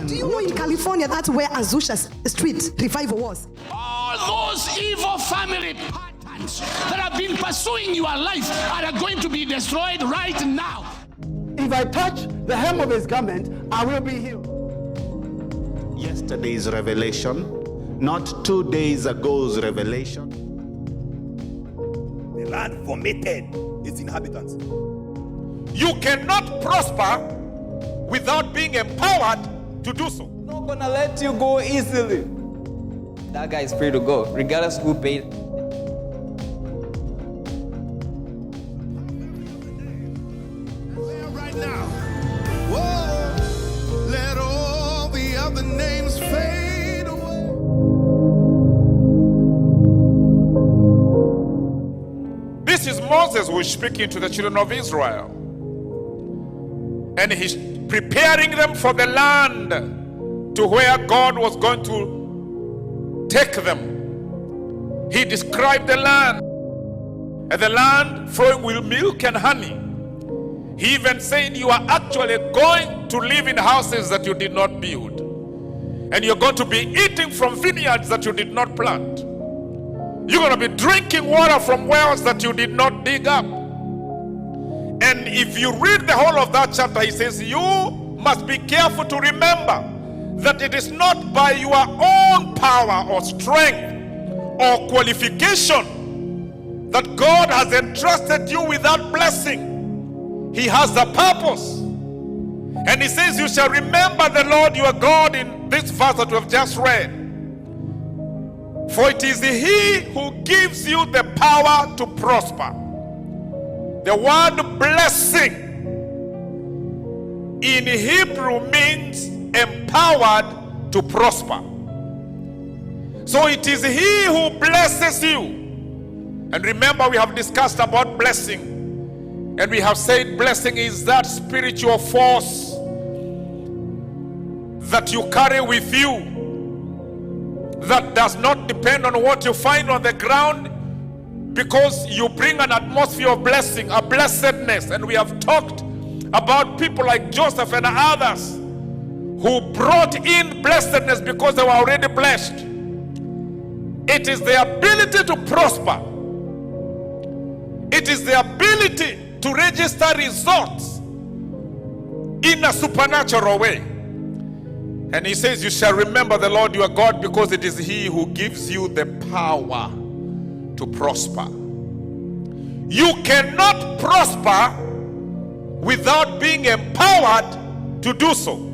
Do you know in California that's where Azusa Street revival was? All those evil family patterns that have been pursuing your life are going to be destroyed right now. If I touch the hem of his garment, I will be healed. Yesterday's revelation, not 2 days ago's revelation. The land vomited its inhabitants. You cannot prosper without being empowered to do so. Not gonna let you go easily. That guy is free to go, regardless who paid. Right now. Whoa, let all the other names fade away. This is Moses who is speaking to the children of Israel. And he's preparing them for the land to where God was going to take them. He described the land, and the land flowing with milk and honey. He even said, you are actually going to live in houses that you did not build. And you're going to be eating from vineyards that you did not plant. You're going to be drinking water from wells that you did not dig up. And if you read the whole of that chapter, he says, you must be careful to remember that it is not by your own power or strength or qualification that God has entrusted you with that blessing. He has a purpose. And he says, you shall remember the Lord your God in this verse that we have just read. For it is he who gives you the power to prosper. The word blessing in Hebrew means empowered to prosper. So it is he who blesses you. And remember, we have discussed about blessing. And we have said blessing is that spiritual force that you carry with you, that does not depend on what you find on the ground, because you bring an atmosphere of blessing, a blessedness. And we have talked about people like Joseph and others who brought in blessedness because they were already blessed. It is the ability to prosper. It is the ability to register results in a supernatural way. And he says, you shall remember the Lord your God, because it is he who gives you the power to prosper. You cannot prosper without being empowered to do so.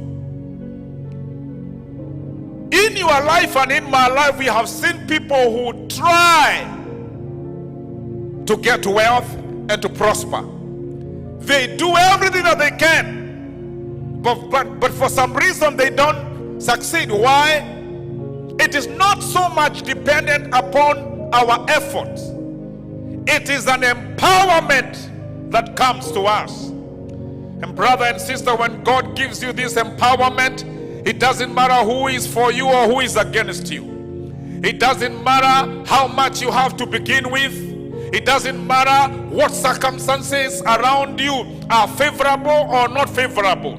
In your life and in my life, we have seen people who try to get wealth and to prosper. They do everything that they can, but for some reason they don't succeed. Why? It is not so much dependent upon our efforts. It is an empowerment that comes to us. And brother and sister, when God gives you this empowerment, it doesn't matter who is for you or who is against you. It doesn't matter how much you have to begin with. It doesn't matter what circumstances around you are favorable or not favorable.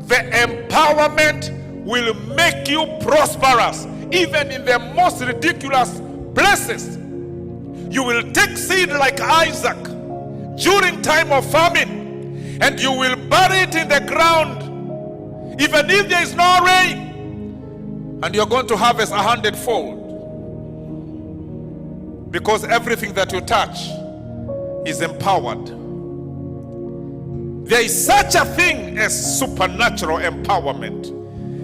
The empowerment will make you prosperous, even in the most ridiculous places. You will take seed like Isaac during time of famine, and you will bury it in the ground, even if there is no rain, and you're going to harvest 100-fold. Because everything that you touch is empowered. There is such a thing as supernatural empowerment.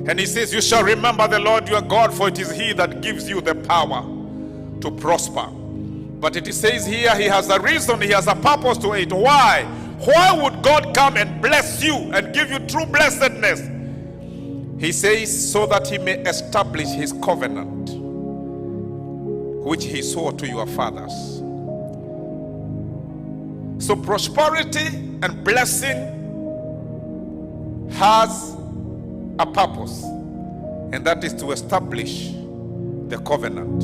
And he says, you shall remember the Lord your God, for it is he that gives you the power to prosper. But it says here, he has a reason, he has a purpose to it. Why? Why would God come and bless you and give you true blessedness? He says, so that he may establish his covenant, which he swore to your fathers. So prosperity and blessing has a purpose, and that is to establish the covenant.